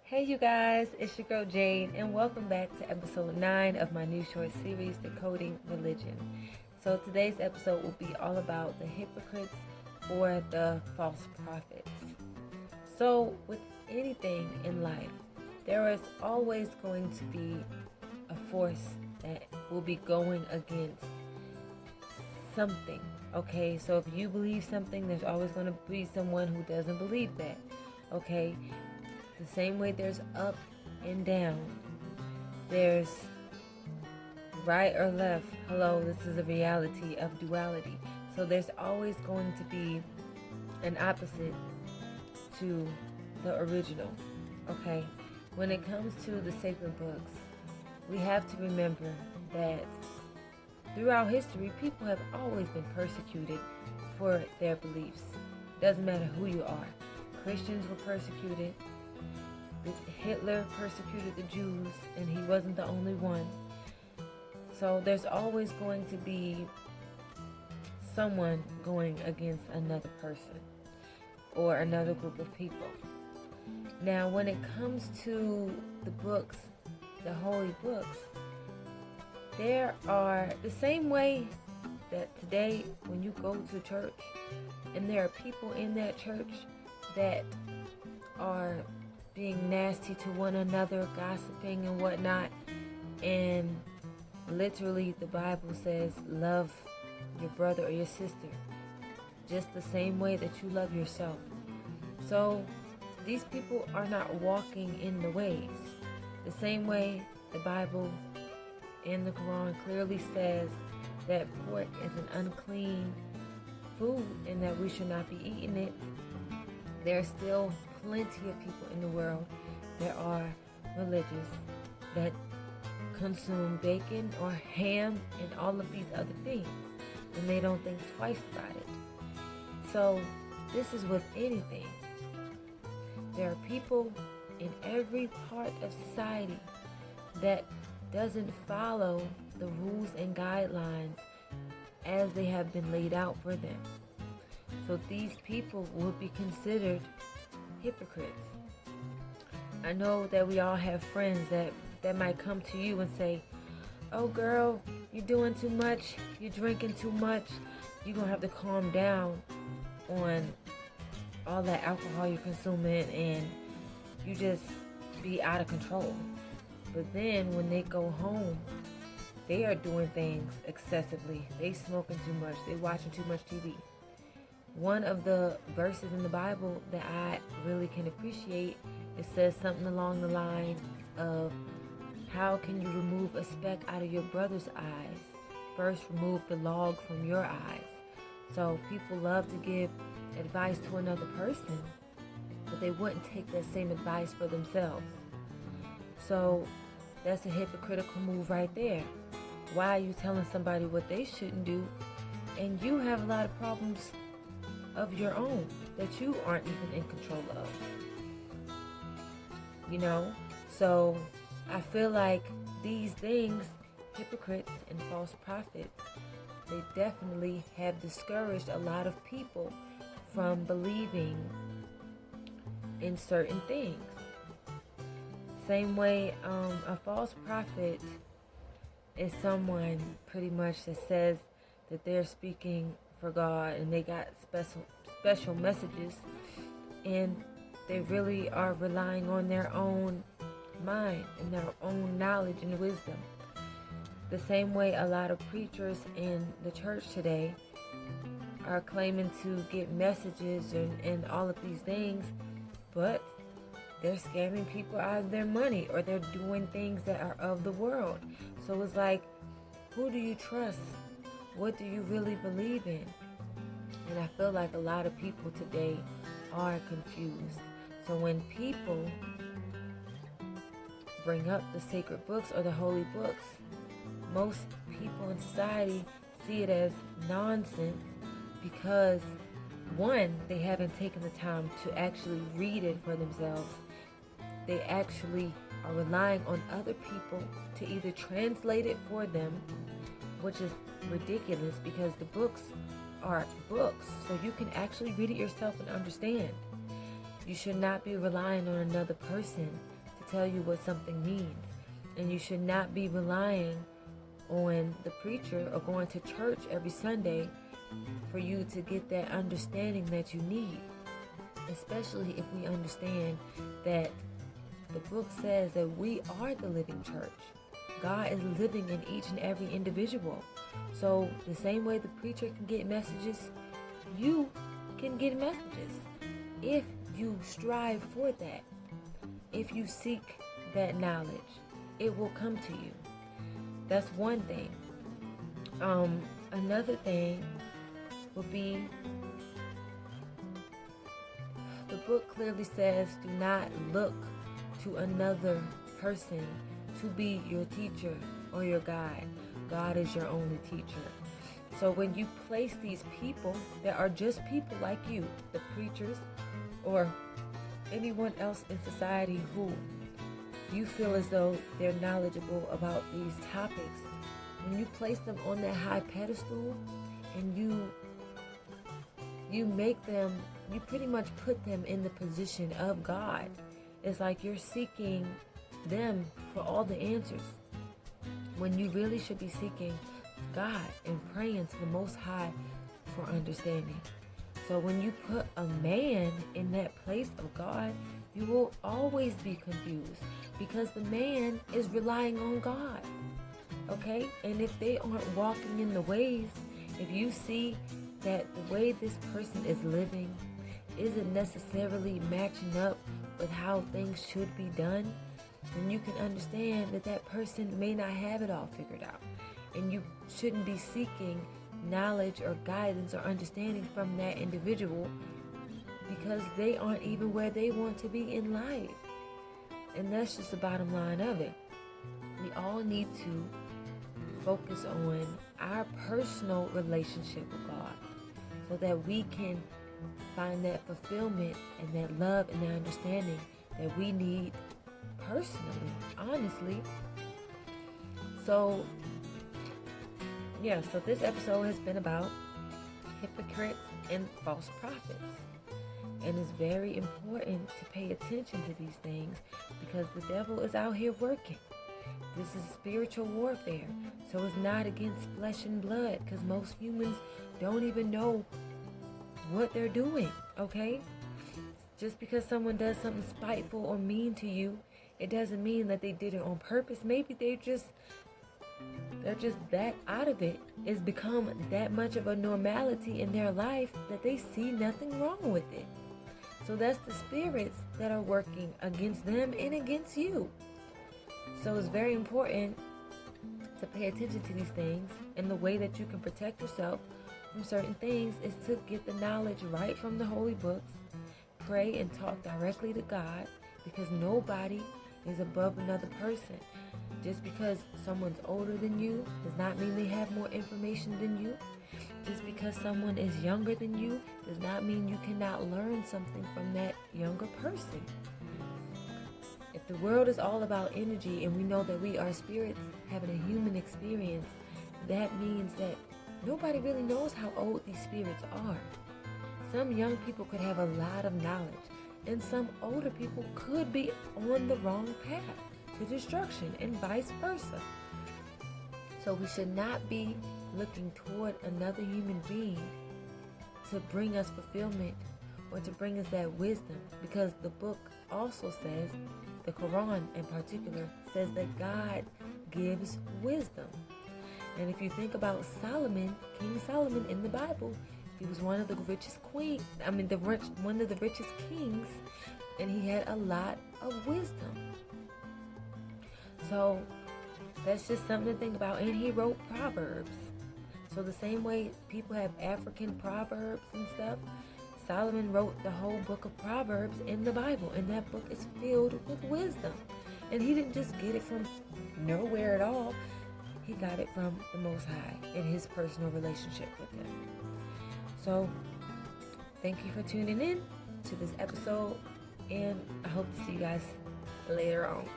Hey you guys, it's your girl Jade, and welcome back to episode 9 of my new short series, Decoding Religion. So today's episode will be all about the hypocrites or the false prophets. So with anything in life, there is always going to be a force that will be going against something. Okay, so if you believe something, there's always going to be someone who doesn't believe that. Okay, the same way there's up and down, there's right or left. Hello, this is a reality of duality. So there's always going to be an opposite to the original. Okay, when it comes to the sacred books, we have to remember that throughout history, people have always been persecuted for their beliefs. Doesn't matter who you are. Christians were persecuted. Hitler persecuted the Jews, and he wasn't the only one. So there's always going to be someone going against another person or another group of people. Now, when it comes to the books, the holy books, there are the same way that today when you go to church and there are people in that church that are being nasty to one another, gossiping and whatnot, and literally the Bible says love your brother or your sister just the same way that you love yourself. So these people are not walking in the ways. The same way the Bible and the Quran clearly says that pork is an unclean food and that we should not be eating it, there are still plenty of people in the world that are religious that consume bacon or ham and all of these other things, and they don't think twice about it. So this is with anything. There are people in every part of society that doesn't follow the rules and guidelines as they have been laid out for them. So these people would be considered hypocrites. I know that we all have friends that might come to you and say, oh girl, you're doing too much, you're drinking too much, you're going to have to calm down on all that alcohol you're consuming and you just be out of control. But then when they go home, they are doing things excessively. They smoking too much, they watching too much TV. One of the verses in the Bible that I really can appreciate, it says something along the lines of, how can you remove a speck out of your brother's eyes? First remove the log from your eyes. So people love to give advice to another person, but they wouldn't take that same advice for themselves. So that's a hypocritical move right there. Why are you telling somebody what they shouldn't do, and you have a lot of problems of your own that you aren't even in control of? So I feel like these things, hypocrites and false prophets, they definitely have discouraged a lot of people from believing in certain things. Same way, a false prophet is someone pretty much that says that they're speaking for God and they got special messages, and they really are relying on their own mind and their own knowledge and wisdom. The same way a lot of preachers in the church today are claiming to get messages and all of these things, but they're scamming people out of their money, or they're doing things that are of the world. So it's like, who do you trust? What do you really believe in? And I feel like a lot of people today are confused. So when people bring up the sacred books or the holy books, most people in society see it as nonsense because, one, they haven't taken the time to actually read it for themselves. They actually are relying on other people to either translate it for them, which is ridiculous because the books are books, so you can actually read it yourself and understand. You should not be relying on another person tell you what something means. And you should not be relying on the preacher or going to church every Sunday for you to get that understanding that you need. Especially if we understand that the book says that we are the living church. God is living in each and every individual. So the same way the preacher can get messages, you can get messages. If you strive for that, if you seek that knowledge, it will come to you. That's one thing. Another thing would be, the book clearly says, do not look to another person to be your teacher or your guide. God is your only teacher. So when you place these people that are just people like you, the preachers or anyone else in society who you feel as though they're knowledgeable about these topics, when you place them on that high pedestal and you make them, you pretty much put them in the position of God. It's like you're seeking them for all the answers, when you really should be seeking God and praying to the Most High for understanding. So when you put a man in that place of God, you will always be confused, because the man is relying on God. Okay? And if they aren't walking in the ways, if you see that the way this person is living isn't necessarily matching up with how things should be done, then you can understand that that person may not have it all figured out. And you shouldn't be seeking knowledge or guidance or understanding from that individual, because they aren't even where they want to be in life. And that's just the bottom line of it. We all need to focus on our personal relationship with God, so that we can find that fulfillment and that love and that understanding that we need personally, honestly. So this episode has been about hypocrites and false prophets. And it's very important to pay attention to these things, because the devil is out here working. This is spiritual warfare. So it's not against flesh and blood, because most humans don't even know what they're doing, okay? Just because someone does something spiteful or mean to you, it doesn't mean that they did it on purpose. Maybe they're just that out of it. It's become that much of a normality in their life that they see nothing wrong with it. So that's the spirits that are working against them and against you. So it's very important to pay attention to these things, and the way that you can protect yourself from certain things is to get the knowledge right from the holy books, pray and talk directly to God, because nobody is above another person. Just because someone's older than you does not mean they have more information than you. Just because someone is younger than you does not mean you cannot learn something from that younger person. If the world is all about energy, and we know that we are spirits having a human experience, that means that nobody really knows how old these spirits are. Some young people could have a lot of knowledge, and some older people could be on the wrong path to destruction, and vice versa. So we should not be looking toward another human being to bring us fulfillment or to bring us that wisdom, because the book also says, the Quran in particular, says that God gives wisdom. And if you think about Solomon, King Solomon in the Bible, he was one of the richest one of the richest kings, and he had a lot of wisdom. So that's just something to think about. And he wrote Proverbs. So the same way people have African proverbs and stuff, Solomon wrote the whole book of Proverbs in the Bible, and that book is filled with wisdom. And he didn't just get it from nowhere at all. He got it from the Most High in his personal relationship with him. So thank you for tuning in to this episode, and I hope to see you guys later on.